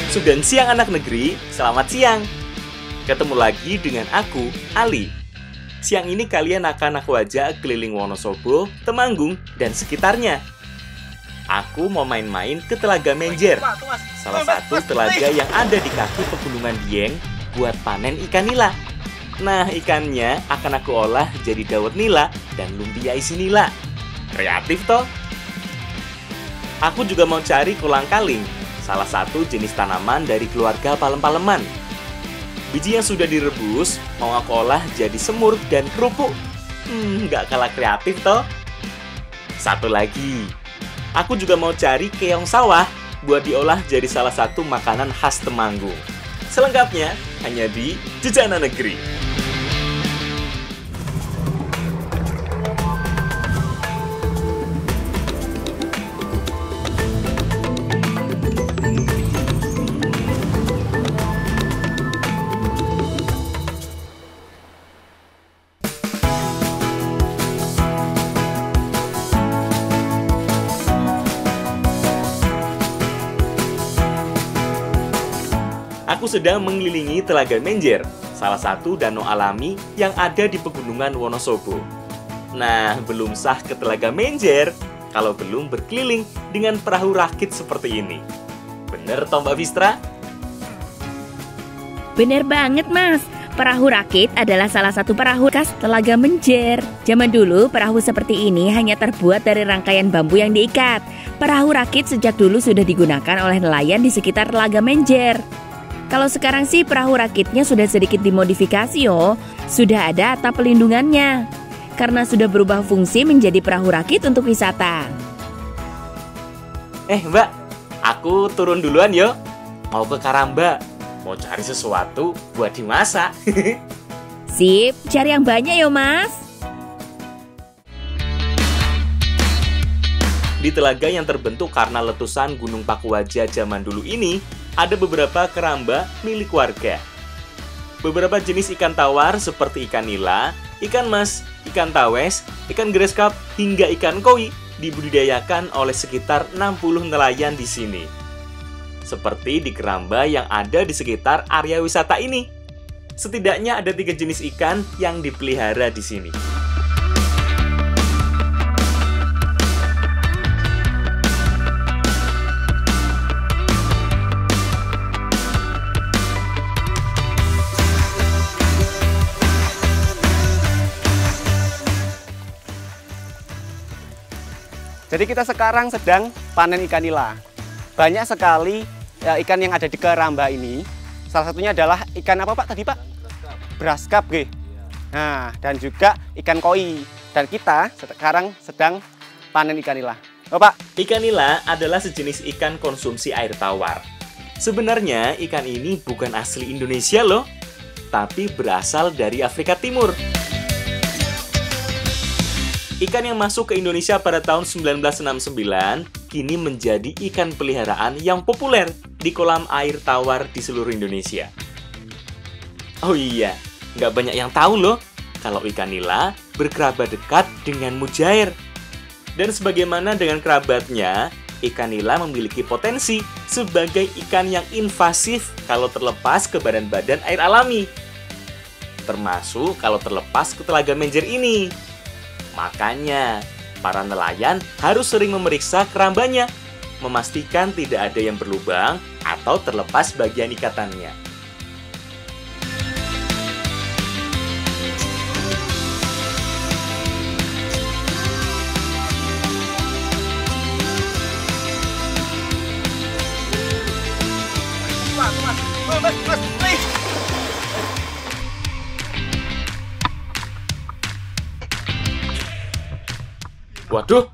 Sugeng siang anak negeri, selamat siang. Ketemu lagi dengan aku, Ali. Siang ini kalian akan aku ajak keliling Wonosobo, Temanggung, dan sekitarnya. Aku mau main-main ke Telaga Menjer, salah satu telaga yang ada di kaki Pegunungan Dieng buat panen ikan nila. Nah, ikannya akan aku olah jadi dawet nila dan lumpia isi nila. Kreatif toh? Aku juga mau cari kolang-kaling, salah satu jenis tanaman dari keluarga palem-paleman. Biji yang sudah direbus mau aku olah jadi semur dan kerupuk. Nggak kalah kreatif toh? Satu lagi, aku juga mau cari keong sawah buat diolah jadi salah satu makanan khas Temanggung. Selengkapnya hanya di Jejana Negeri. Aku sedang mengelilingi Telaga Menjer, salah satu danau alami yang ada di Pegunungan Wonosobo. Nah, belum sah ke Telaga Menjer kalau belum berkeliling dengan perahu rakit seperti ini. Bener toh Mbak Vistra? Bener banget Mas, perahu rakit adalah salah satu perahu khas Telaga Menjer. Zaman dulu perahu seperti ini hanya terbuat dari rangkaian bambu yang diikat. Perahu rakit sejak dulu sudah digunakan oleh nelayan di sekitar Telaga Menjer. Kalau sekarang sih perahu rakitnya sudah sedikit dimodifikasi yo. Sudah ada atap pelindungannya. Karena sudah berubah fungsi menjadi perahu rakit untuk wisata. Mbak, aku turun duluan yo. Mau ke Karamba, mau cari sesuatu buat dimasak. Sip, cari yang banyak yo Mas. Di telaga yang terbentuk karena letusan Gunung Pakuaja zaman dulu ini, ada beberapa keramba milik warga. Beberapa jenis ikan tawar seperti ikan nila, ikan mas, ikan tawes, ikan greskap, hingga ikan koi dibudidayakan oleh sekitar 60 nelayan di sini. Seperti di keramba yang ada di sekitar area wisata ini. Setidaknya ada 3 jenis ikan yang dipelihara di sini. Jadi kita sekarang sedang panen ikan nila. Banyak sekali ikan yang ada di keramba ini. Salah satunya adalah ikan apa Pak tadi Pak? Braskap. Nah, dan juga ikan koi. Dan kita sekarang sedang panen ikan nila. Pak. Ikan nila adalah sejenis ikan konsumsi air tawar. Sebenarnya ikan ini bukan asli Indonesia loh, tapi berasal dari Afrika Timur. Ikan yang masuk ke Indonesia pada tahun 1969 kini menjadi ikan peliharaan yang populer di kolam air tawar di seluruh Indonesia. Oh iya, nggak banyak yang tahu loh kalau ikan nila berkerabat dekat dengan mujair. Dan sebagaimana dengan kerabatnya, ikan nila memiliki potensi sebagai ikan yang invasif kalau terlepas ke badan-badan air alami. Termasuk kalau terlepas ke Telaga Menjer ini. Makanya, para nelayan harus sering memeriksa kerambanya, memastikan tidak ada yang berlubang atau terlepas bagian ikatannya. Waduh,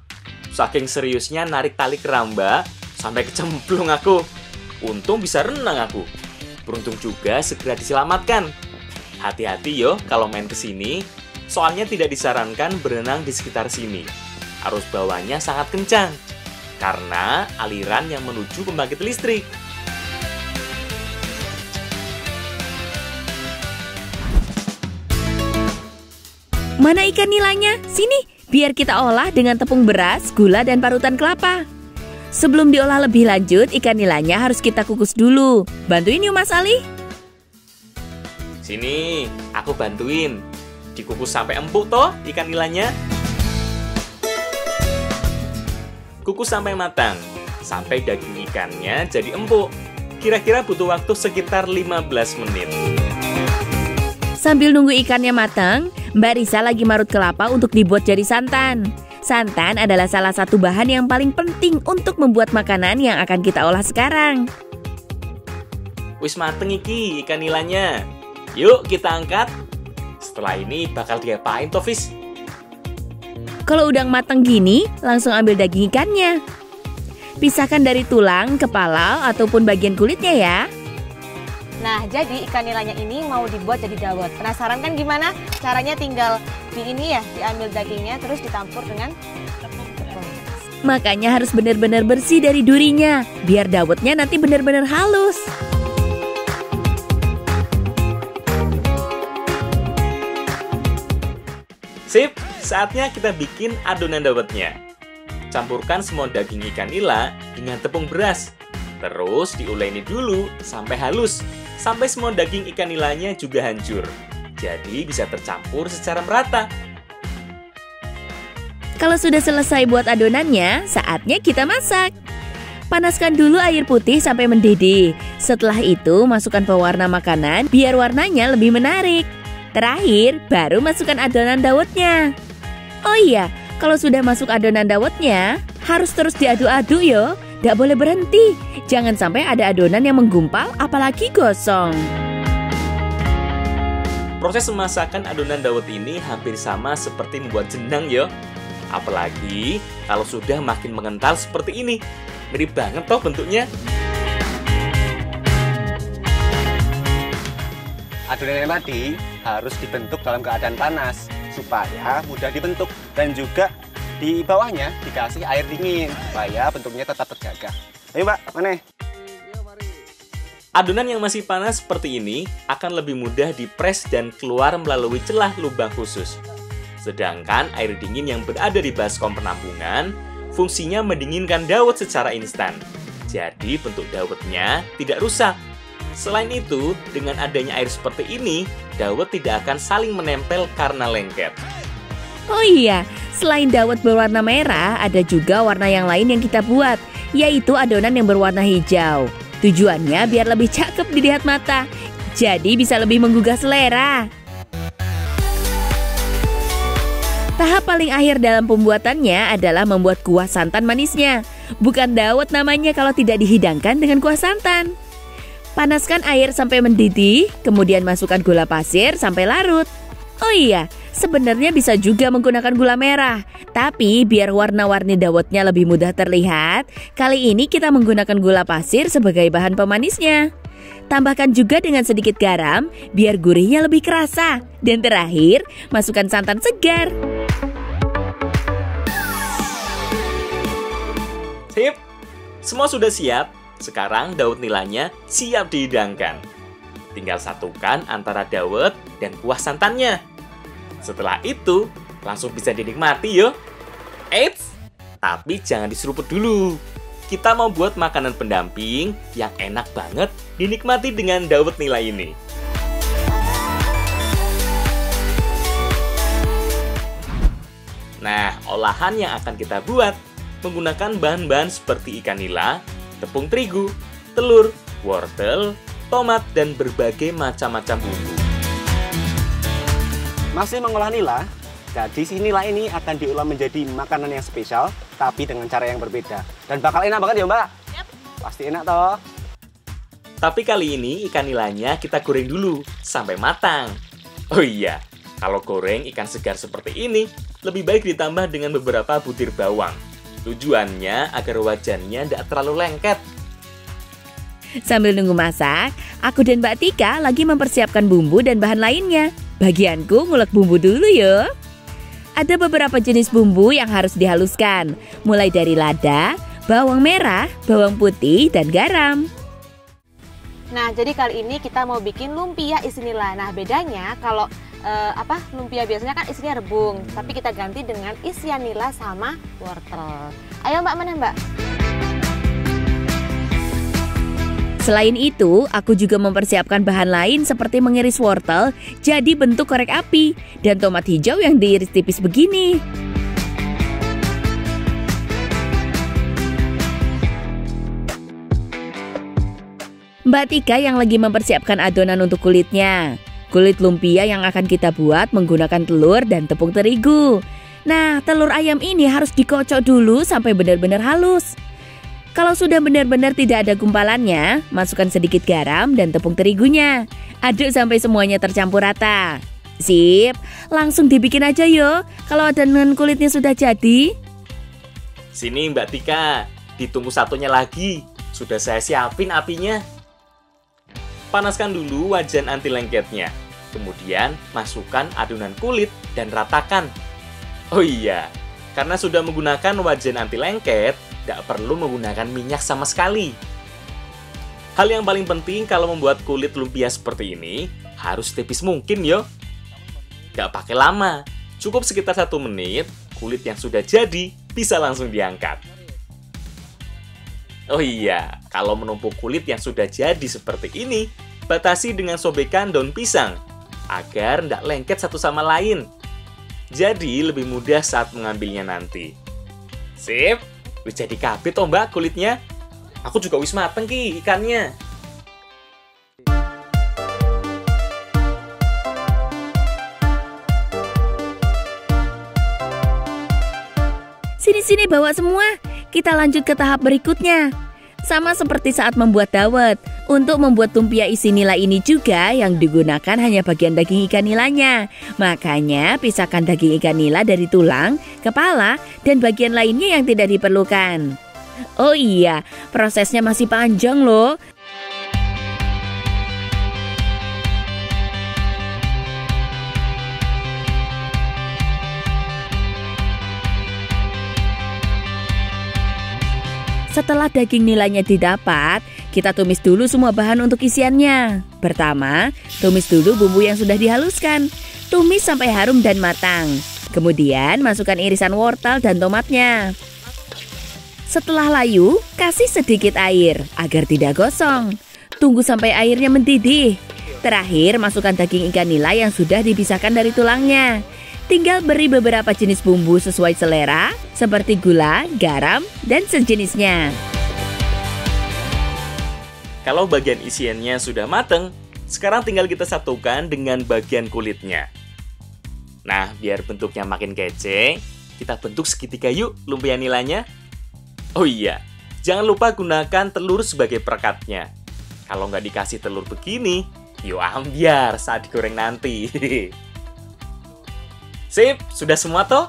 saking seriusnya narik tali keramba sampai kecemplung aku. Untung bisa renang aku. Beruntung juga segera diselamatkan. Hati-hati yo kalau main ke sini, soalnya tidak disarankan berenang di sekitar sini. Arus bawahnya sangat kencang karena aliran yang menuju pembangkit listrik. Mana ikan nilanya? Sini, biar kita olah dengan tepung beras, gula, dan parutan kelapa. Sebelum diolah lebih lanjut, ikan nilanya harus kita kukus dulu. Bantuin yuk Mas Ali. Sini, aku bantuin. Dikukus sampai empuk toh ikan nilanya. Kukus sampai matang, sampai daging ikannya jadi empuk. Kira-kira butuh waktu sekitar 15 menit. Sambil nunggu ikannya matang, Mbak Risa lagi marut kelapa untuk dibuat jadi santan. Santan adalah salah satu bahan yang paling penting untuk membuat makanan yang akan kita olah sekarang. Wis mateng iki ikan nilanya. Yuk kita angkat. Setelah ini bakal diapain toh, Fis? Kalau udah matang gini, langsung ambil daging ikannya. Pisahkan dari tulang, kepala, ataupun bagian kulitnya ya. Nah, jadi ikan nilanya ini mau dibuat jadi dawet. Penasaran kan gimana? Caranya tinggal diambil dagingnya terus ditampur dengan tepung. Makanya harus benar-benar bersih dari durinya, biar dawetnya nanti benar-benar halus. Sip, saatnya kita bikin adonan dawetnya. Campurkan semua daging ikan nila dengan tepung beras. Terus diuleni dulu sampai halus, sampai semua daging ikan nilanya juga hancur. Jadi bisa tercampur secara merata. Kalau sudah selesai buat adonannya, saatnya kita masak. Panaskan dulu air putih sampai mendidih. Setelah itu masukkan pewarna makanan biar warnanya lebih menarik. Terakhir, baru masukkan adonan dawetnya. Oh iya, kalau sudah masuk adonan dawetnya, harus terus diaduk-aduk yo. Nggak boleh berhenti. Jangan sampai ada adonan yang menggumpal, apalagi gosong. Proses memasakan adonan dawet ini hampir sama seperti membuat jenang yo. Apalagi kalau sudah makin mengental seperti ini. Mirip banget toh bentuknya. Adonan yang tadi harus dibentuk dalam keadaan panas supaya mudah dibentuk, dan juga di bawahnya dikasih air dingin supaya bentuknya tetap terjaga. Ayo Mbak, mana? Adonan yang masih panas seperti ini akan lebih mudah dipres dan keluar melalui celah lubang khusus. Sedangkan air dingin yang berada di baskom penampungan fungsinya mendinginkan dawet secara instan. Jadi bentuk dawetnya tidak rusak. Selain itu, dengan adanya air seperti ini, dawet tidak akan saling menempel karena lengket. Oh iya, selain dawet berwarna merah, ada juga warna yang lain yang kita buat, yaitu adonan yang berwarna hijau. Tujuannya biar lebih cakep dilihat mata, jadi bisa lebih menggugah selera. Tahap paling akhir dalam pembuatannya adalah membuat kuah santan manisnya. Bukan dawet namanya kalau tidak dihidangkan dengan kuah santan. Panaskan air sampai mendidih, kemudian masukkan gula pasir sampai larut. Oh iya, sebenarnya bisa juga menggunakan gula merah. Tapi biar warna-warni dawetnya lebih mudah terlihat, kali ini kita menggunakan gula pasir sebagai bahan pemanisnya. Tambahkan juga dengan sedikit garam, biar gurihnya lebih kerasa. Dan terakhir, masukkan santan segar. Sip, semua sudah siap. Sekarang dawet nilanya siap dihidangkan. Tinggal satukan antara dawet dan kuah santannya. Setelah itu, langsung bisa dinikmati yo. Eits, tapi jangan diseruput dulu. Kita mau buat makanan pendamping yang enak banget dinikmati dengan dawet nila ini. Nah, olahan yang akan kita buat menggunakan bahan-bahan seperti ikan nila, tepung terigu, telur, wortel, tomat, dan berbagai macam-macam bumbu. Masih mengolah nila, jadi si nila ini akan diolah menjadi makanan yang spesial, tapi dengan cara yang berbeda. Dan bakal enak banget ya Mbak? Yep. Pasti enak toh. Tapi kali ini ikan nilanya kita goreng dulu, sampai matang. Oh iya, kalau goreng ikan segar seperti ini, lebih baik ditambah dengan beberapa butir bawang. Tujuannya agar wajannya tidak terlalu lengket. Sambil nunggu masak, aku dan Mbak Tika lagi mempersiapkan bumbu dan bahan lainnya. Bagianku ngulek bumbu dulu yo. Ada beberapa jenis bumbu yang harus dihaluskan, mulai dari lada, bawang merah, bawang putih, dan garam. Nah, jadi kali ini kita mau bikin lumpia isi nila. Nah, bedanya kalau lumpia biasanya kan isinya rebung, tapi kita ganti dengan isian nila sama wortel. Ayo Mbak, mana Mbak? Selain itu, aku juga mempersiapkan bahan lain seperti mengiris wortel jadi bentuk korek api dan tomat hijau yang diiris tipis begini. Mbak Tika yang lagi mempersiapkan adonan untuk kulitnya. Kulit lumpia yang akan kita buat menggunakan telur dan tepung terigu. Nah, telur ayam ini harus dikocok dulu sampai benar-benar halus. Kalau sudah benar-benar tidak ada gumpalannya, masukkan sedikit garam dan tepung terigunya. Aduk sampai semuanya tercampur rata. Sip, langsung dibikin aja yo. Kalau adonan kulitnya sudah jadi. Sini Mbak Tika, ditunggu satunya lagi. Sudah saya siapin apinya. Panaskan dulu wajan anti lengketnya. Kemudian masukkan adonan kulit dan ratakan. Oh iya, karena sudah menggunakan wajan anti lengket, tidak perlu menggunakan minyak sama sekali. Hal yang paling penting kalau membuat kulit lumpia seperti ini, harus tipis mungkin yo. Gak pakai lama, cukup sekitar 1 menit, kulit yang sudah jadi bisa langsung diangkat. Oh iya, kalau menumpuk kulit yang sudah jadi seperti ini, batasi dengan sobekan daun pisang, agar tidak lengket satu sama lain. Jadi lebih mudah saat mengambilnya nanti. Sip, wis jadi kabeh toh Mbak kulitnya. Aku juga wis mateng ki ikannya. Sini-sini bawa semua. Kita lanjut ke tahap berikutnya. Sama seperti saat membuat dawet. Untuk membuat lumpia isi nila ini juga yang digunakan hanya bagian daging ikan nilanya. Makanya pisahkan daging ikan nila dari tulang, kepala, dan bagian lainnya yang tidak diperlukan. Oh iya, prosesnya masih panjang loh. Setelah daging nilanya didapat, kita tumis dulu semua bahan untuk isiannya. Pertama, tumis dulu bumbu yang sudah dihaluskan. Tumis sampai harum dan matang. Kemudian, masukkan irisan wortel dan tomatnya. Setelah layu, kasih sedikit air agar tidak gosong. Tunggu sampai airnya mendidih. Terakhir, masukkan daging ikan nila yang sudah dipisahkan dari tulangnya. Tinggal beri beberapa jenis bumbu sesuai selera, seperti gula, garam, dan sejenisnya. Kalau bagian isiannya sudah mateng, sekarang tinggal kita satukan dengan bagian kulitnya. Nah, biar bentuknya makin kece, kita bentuk segitiga yuk lumpia nilanya. Oh iya, jangan lupa gunakan telur sebagai perekatnya. Kalau nggak dikasih telur begini, yuk ambiar saat digoreng nanti. Sip, sudah semua toh?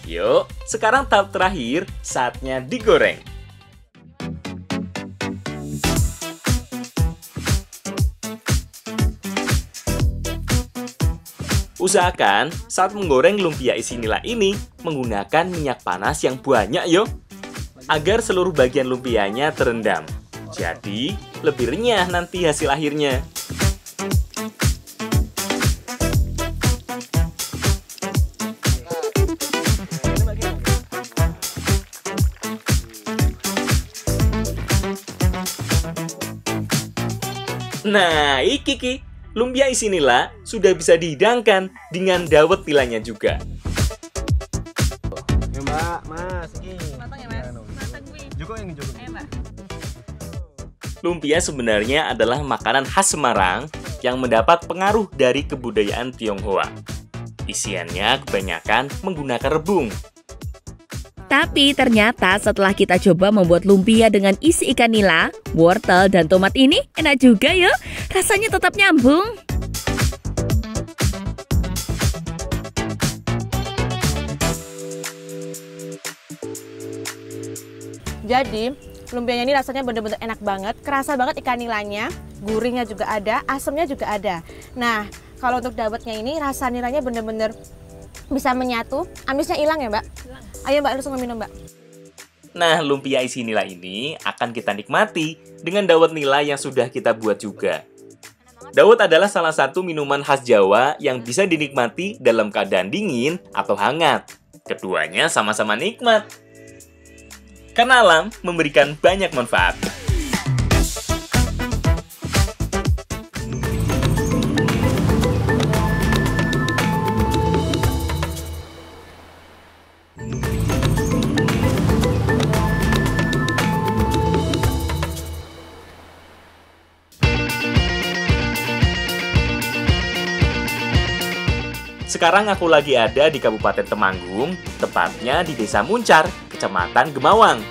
Yuk, sekarang tahap terakhir, saatnya digoreng. Usahakan saat menggoreng lumpia isi nila ini menggunakan minyak panas yang banyak yo, agar seluruh bagian lumpianya terendam. Jadi, lebih renyah nanti hasil akhirnya. Nah, iki lumpia isi nila sudah bisa dihidangkan dengan dawet nilanya juga. Ya Mbak, Mas, iki. Matang ya Mas? Matang gue. Joko yang joko. Ayo Mbak. Lumpia sebenarnya adalah makanan khas Semarang yang mendapat pengaruh dari kebudayaan Tionghoa. Isiannya kebanyakan menggunakan rebung. Tapi ternyata setelah kita coba membuat lumpia dengan isi ikan nila, wortel, dan tomat ini enak juga ya. Rasanya tetap nyambung. Jadi, lumpianya ini rasanya bener-bener enak banget. Kerasa banget ikan nilanya, gurihnya juga ada, asamnya juga ada. Nah, kalau untuk dawetnya ini rasa nilanya bener-bener bisa menyatu. Amisnya hilang ya Mbak? Hilang. Ayo Mbak, langsung minum Mbak. Nah, lumpia isi nila ini akan kita nikmati dengan dawet nila yang sudah kita buat juga. Dawet adalah salah satu minuman khas Jawa yang bisa dinikmati dalam keadaan dingin atau hangat. Keduanya sama-sama nikmat. Karena alam memberikan banyak manfaat. Sekarang aku lagi ada di Kabupaten Temanggung, tepatnya di Desa Muncar, Kecamatan Gemawang.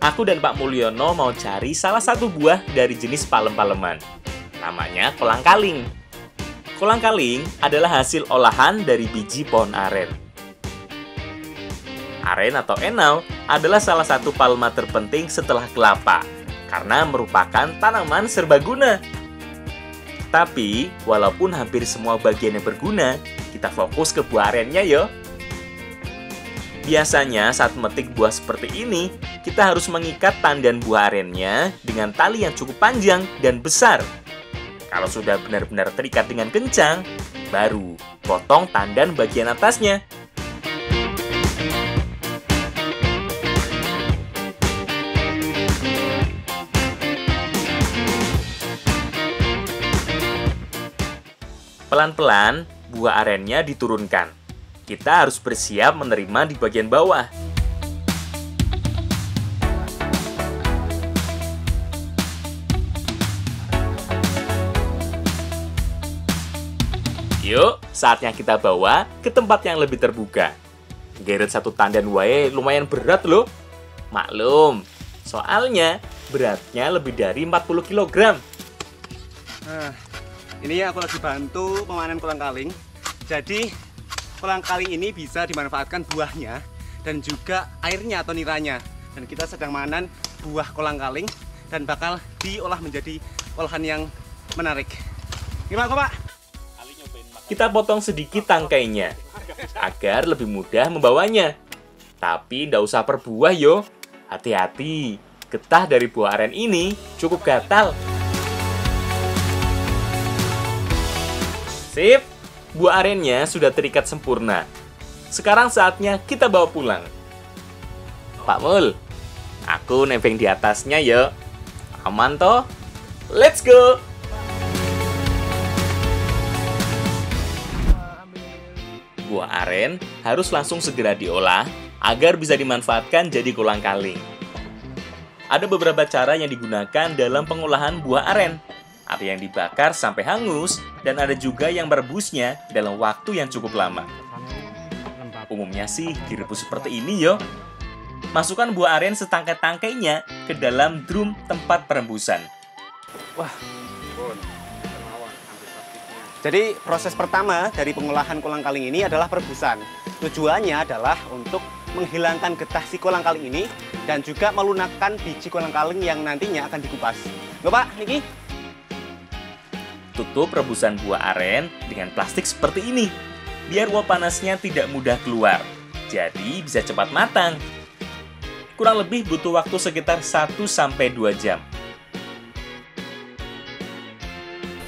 Aku dan Pak Mulyono mau cari salah satu buah dari jenis palem-paleman. Namanya kolang-kaling. Kolang-kaling adalah hasil olahan dari biji pohon aren. Aren atau enau adalah salah satu palma terpenting setelah kelapa, karena merupakan tanaman serbaguna. Tapi, walaupun hampir semua bagiannya berguna, kita fokus ke buah arennya yo. Biasanya saat memetik buah seperti ini, kita harus mengikat tandan buah arennya dengan tali yang cukup panjang dan besar. Kalau sudah benar-benar terikat dengan kencang, baru potong tandan bagian atasnya. Pelan-pelan, buah arennya diturunkan. Kita harus bersiap menerima di bagian bawah. Yuk, saatnya kita bawa ke tempat yang lebih terbuka. Geret satu tandan wae lumayan berat loh. Maklum, soalnya beratnya lebih dari 40 kg. Ini aku lagi bantu memanen kolang-kaling. Jadi kolang-kaling ini bisa dimanfaatkan buahnya dan juga airnya atau niranya. Dan kita sedang memanen buah kolang-kaling dan bakal diolah menjadi olahan yang menarik. Gimana kok, Pak? Kita potong sedikit tangkainya agar lebih mudah membawanya. Tapi ndak usah per buah yo. Hati-hati, getah dari buah aren ini cukup gatal. Sip, buah arennya sudah terikat sempurna. Sekarang saatnya kita bawa pulang. Pak Mul, aku nempel di atasnya ya. Aman toh? Let's go! Buah aren harus langsung segera diolah agar bisa dimanfaatkan jadi kolang-kaling. Ada beberapa cara yang digunakan dalam pengolahan buah aren. Ada yang dibakar sampai hangus, dan ada juga yang merebusnya dalam waktu yang cukup lama. Umumnya sih direbus seperti ini yo. Masukkan buah aren setangkai-tangkainya ke dalam drum tempat perebusan. Wah. Jadi proses pertama dari pengolahan kolang-kaling ini adalah perebusan. Tujuannya adalah untuk menghilangkan getah si kolang-kaling ini dan juga melunakkan biji kolang-kaling yang nantinya akan dikupas. Nggak, Pak? Niki? Tutup rebusan buah aren dengan plastik seperti ini, biar uap panasnya tidak mudah keluar, jadi bisa cepat matang. Kurang lebih butuh waktu sekitar 1-2 jam.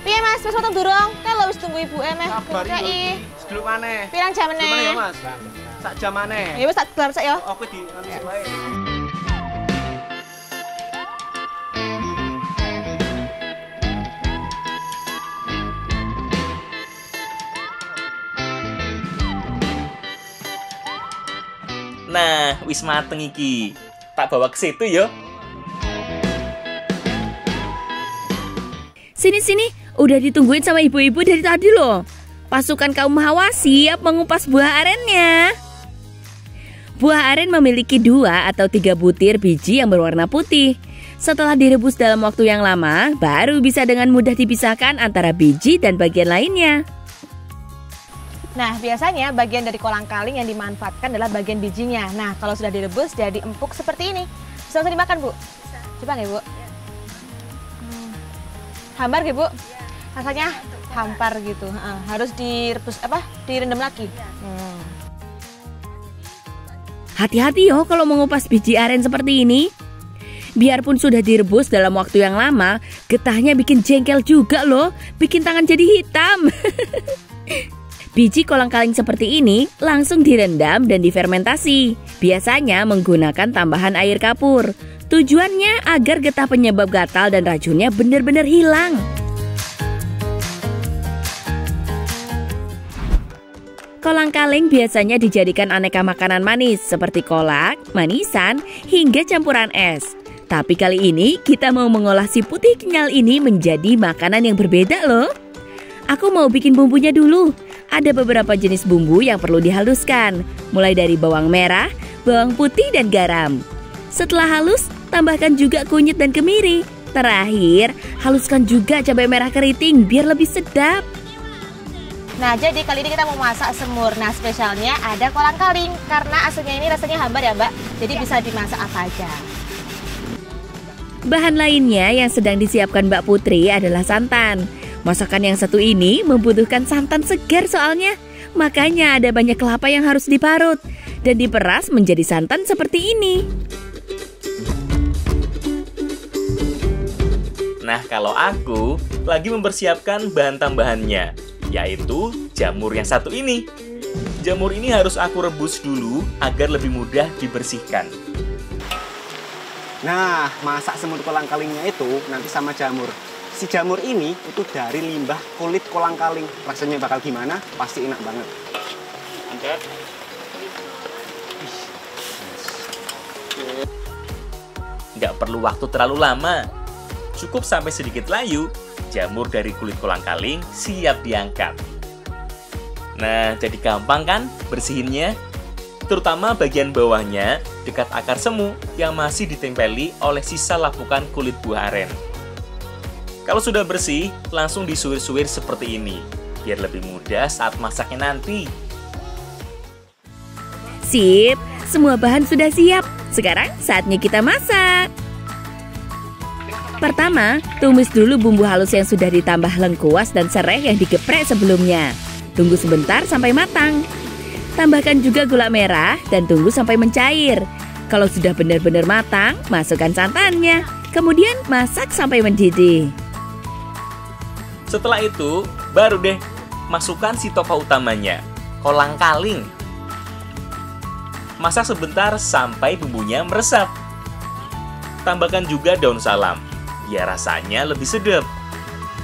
Piye Mas, wis potong durung? Kan lo wis tunggu ibu meh. Kabari. Sedulur maneh. Pirang jam meneh? Sedulur maneh ya, Mas. Sak jam maneh. Ya wis tak gelar sak ya. Oke di wae. Nah, wis mateng iki. Tak bawa ke situ ya. Sini, udah ditungguin sama ibu-ibu dari tadi loh. Pasukan kaum Hawa siap mengupas buah arennya. Buah aren memiliki 2 atau 3 butir biji yang berwarna putih. Setelah direbus dalam waktu yang lama, baru bisa dengan mudah dipisahkan antara biji dan bagian lainnya. Nah, biasanya bagian dari kolang-kaling yang dimanfaatkan adalah bagian bijinya. Nah, kalau sudah direbus jadi empuk seperti ini. Bisa langsung dimakan, Bu? Bisa. Coba nggak, Bu? Hambar nggak, Bu? Rasanya hampar gitu. Harus direbus direndam lagi. Hati-hati yo kalau mengupas biji aren seperti ini. Biarpun sudah direbus dalam waktu yang lama, getahnya bikin jengkel juga loh. Bikin tangan jadi hitam. Biji kolang-kaling seperti ini langsung direndam dan difermentasi. Biasanya menggunakan tambahan air kapur. Tujuannya agar getah penyebab gatal dan racunnya benar-benar hilang. Kolang-kaling biasanya dijadikan aneka makanan manis seperti kolak, manisan, hingga campuran es. Tapi kali ini kita mau mengolah si putih kenyal ini menjadi makanan yang berbeda loh. Aku mau bikin bumbunya dulu. Ada beberapa jenis bumbu yang perlu dihaluskan, mulai dari bawang merah, bawang putih, dan garam. Setelah halus, tambahkan juga kunyit dan kemiri. Terakhir, haluskan juga cabai merah keriting biar lebih sedap. Nah, jadi kali ini kita mau masak semur. Nah, spesialnya ada kolang-kaling. Karena aslinya ini rasanya hambar ya, Mbak. Jadi bisa dimasak apa aja. Bahan lainnya yang sedang disiapkan Mbak Putri adalah santan. Masakan yang satu ini membutuhkan santan segar soalnya. Makanya ada banyak kelapa yang harus diparut dan diperas menjadi santan seperti ini. Nah, kalau aku lagi mempersiapkan bahan tambahannya, yaitu jamur yang satu ini. Jamur ini harus aku rebus dulu agar lebih mudah dibersihkan. Nah, masak semur kolang-kalingnya itu nanti sama jamur. Si jamur ini itu dari limbah kulit kolang-kaling. Rasanya bakal gimana? Pasti enak banget. Nggak perlu waktu terlalu lama. Cukup sampai sedikit layu, jamur dari kulit kolang-kaling siap diangkat. Nah, jadi gampang kan bersihinnya? Terutama bagian bawahnya dekat akar semu yang masih ditempeli oleh sisa lapukan kulit buah aren. Kalau sudah bersih, langsung disuir-suir seperti ini, biar lebih mudah saat masaknya nanti. Sip, semua bahan sudah siap. Sekarang saatnya kita masak. Pertama, tumis dulu bumbu halus yang sudah ditambah lengkuas dan serai yang digeprek sebelumnya. Tunggu sebentar sampai matang. Tambahkan juga gula merah dan tunggu sampai mencair. Kalau sudah benar-benar matang, masukkan santannya. Kemudian masak sampai mendidih. Setelah itu, baru deh masukkan si tokoh utamanya, kolang-kaling. Masak sebentar sampai bumbunya meresap. Tambahkan juga daun salam, biar rasanya lebih sedap.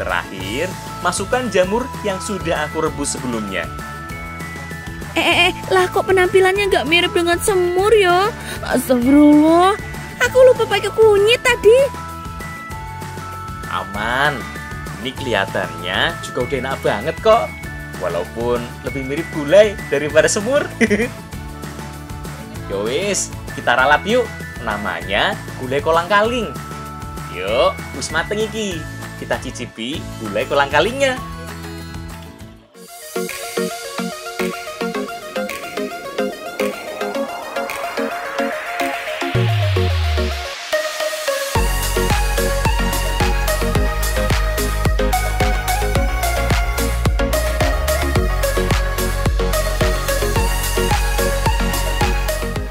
Terakhir, masukkan jamur yang sudah aku rebus sebelumnya. Lah kok penampilannya nggak mirip dengan semur ya? Astagfirullah, aku lupa pakai kunyit tadi. Aman, ini kelihatannya juga udah enak banget kok. Walaupun lebih mirip gulai daripada semur. Yowis, kita ralat yuk. Namanya gulai kolang-kaling. Yuk, wis mateng iki. Kita cicipi gulai kolang-kalingnya.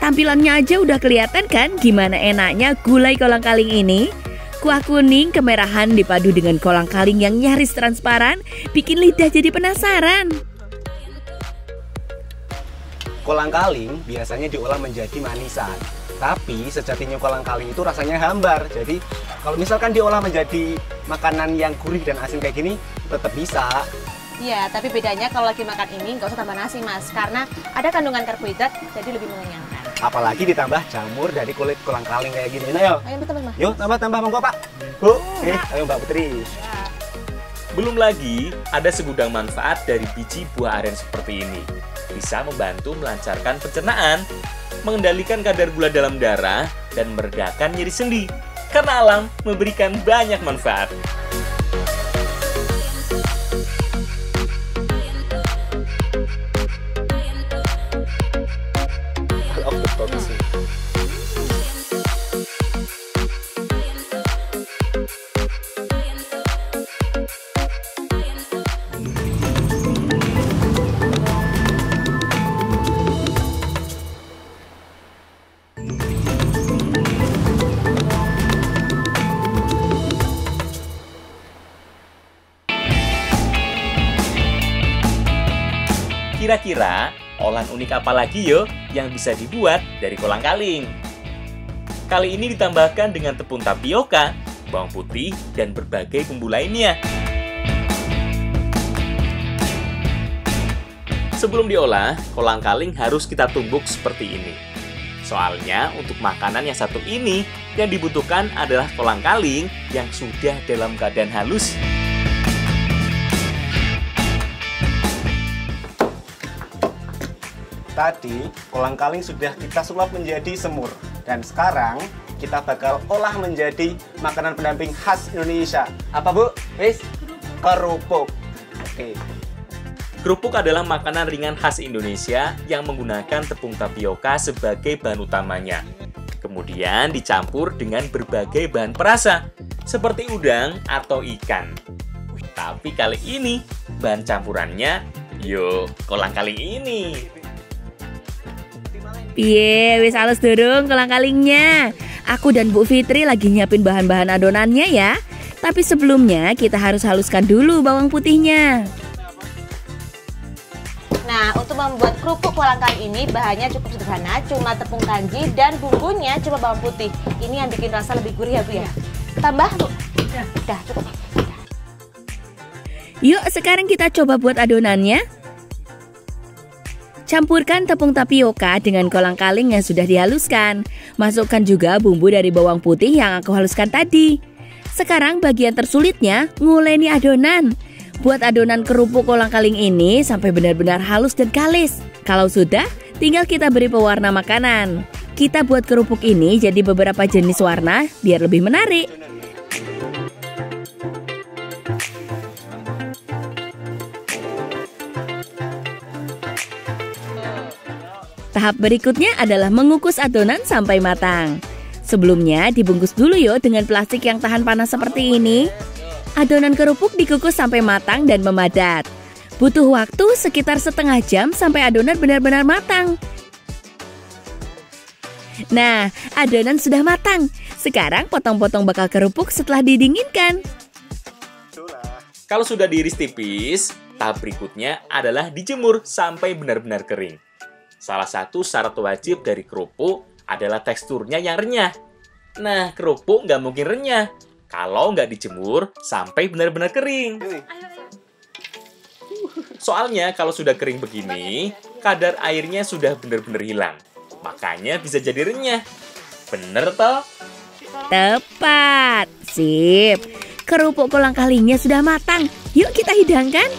Tampilannya aja udah kelihatan kan gimana enaknya gulai kolang-kaling ini? Kuah kuning kemerahan dipadu dengan kolang-kaling yang nyaris transparan bikin lidah jadi penasaran. Kolang-kaling biasanya diolah menjadi manisan. Tapi sejatinya kolang-kaling itu rasanya hambar. Jadi kalau misalkan diolah menjadi makanan yang gurih dan asin kayak gini, tetap bisa. Iya, tapi bedanya kalau lagi makan ini nggak usah tambah nasi, Mas. Karena ada kandungan karbohidrat, jadi lebih mengenyangkan. Apalagi ditambah jamur dari kulit kolang-kaling kayak gini. Nah, yuk. Ayo, betul, Mas. Yuk, tambah monggo, Pak. Bu, ayo Mbak Putri. Belum lagi, ada segudang manfaat dari biji buah aren seperti ini. Bisa membantu melancarkan pencernaan, mengendalikan kadar gula dalam darah, dan meredakan nyeri sendi. Karena alam memberikan banyak manfaat. Kira-kira olahan unik apa lagi yo yang bisa dibuat dari kolang-kaling? Kali ini ditambahkan dengan tepung tapioka, bawang putih, dan berbagai bumbu lainnya. Sebelum diolah, kolang-kaling harus kita tumbuk seperti ini. Soalnya untuk makanan yang satu ini, yang dibutuhkan adalah kolang-kaling yang sudah dalam keadaan halus. Tadi kolang-kaling sudah kita sulap menjadi semur. Dan sekarang kita bakal olah menjadi makanan pendamping khas Indonesia. Apa Bu? Wis? Kerupuk. Oke. Kerupuk adalah makanan ringan khas Indonesia yang menggunakan tepung tapioka sebagai bahan utamanya. Kemudian dicampur dengan berbagai bahan perasa, seperti udang atau ikan. Tapi kali ini, bahan campurannya, kolang-kaling ini. Piye, wis halus durung kolang-kalingnya. Aku dan Bu Fitri lagi nyiapin bahan-bahan adonannya ya. Tapi sebelumnya kita harus haluskan dulu bawang putihnya. Nah, untuk membuat kerupuk kolang-kaling ini bahannya cukup sederhana, cuma tepung kanji dan bumbunya cuma bawang putih. Ini yang bikin rasa lebih gurih ya Bu ya. Tambah Bu? Udah cukup. Yuk sekarang kita coba buat adonannya. Campurkan tepung tapioka dengan kolang-kaling yang sudah dihaluskan. Masukkan juga bumbu dari bawang putih yang aku haluskan tadi. Sekarang bagian tersulitnya, nguleni adonan. Buat adonan kerupuk kolang-kaling ini sampai benar-benar halus dan kalis. Kalau sudah, tinggal kita beri pewarna makanan. Kita buat kerupuk ini jadi beberapa jenis warna biar lebih menarik. Tahap berikutnya adalah mengukus adonan sampai matang. Sebelumnya dibungkus dulu yuk dengan plastik yang tahan panas seperti ini. Adonan kerupuk dikukus sampai matang dan memadat. Butuh waktu sekitar setengah jam sampai adonan benar-benar matang. Nah, adonan sudah matang. Sekarang potong-potong bakal kerupuk setelah didinginkan. Kalau sudah diiris tipis, tahap berikutnya adalah dijemur sampai benar-benar kering. Salah satu syarat wajib dari kerupuk adalah teksturnya yang renyah. Nah, kerupuk nggak mungkin renyah kalau nggak dijemur sampai benar-benar kering. Soalnya kalau sudah kering begini, kadar airnya sudah benar-benar hilang. Makanya bisa jadi renyah. Bener toh? Tepat. Sip. Kerupuk kolang-kalingnya sudah matang. Yuk kita hidangkan.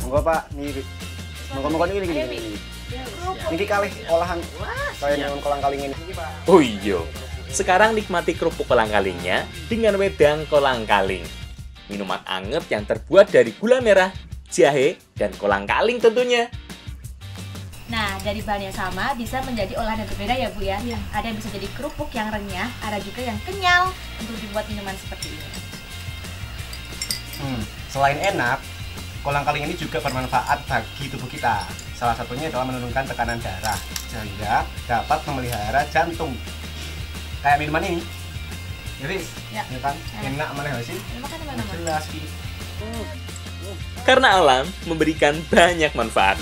Monggo Pak, nih. Monggo ini gini. Ini kali olahan kayak dengan kolang-kaling ini. Oh iya, sekarang nikmati kerupuk kolang-kalingnya dengan wedang kolang-kaling. Minuman anget yang terbuat dari gula merah, jahe, dan kolang-kaling tentunya. Nah, dari bahan yang sama bisa menjadi olahan yang berbeda ya Bu ya. Ada yang bisa jadi kerupuk yang renyah, ada juga yang kenyal untuk dibuat minuman seperti ini. Selain enak, kolang-kaling ini juga bermanfaat bagi tubuh kita. Salah satunya adalah menurunkan tekanan darah, sehingga dapat memelihara jantung. Kayak minuman ini. Jadi, ya kan? Enak mana sih? Jelas. Karena alam memberikan banyak manfaat.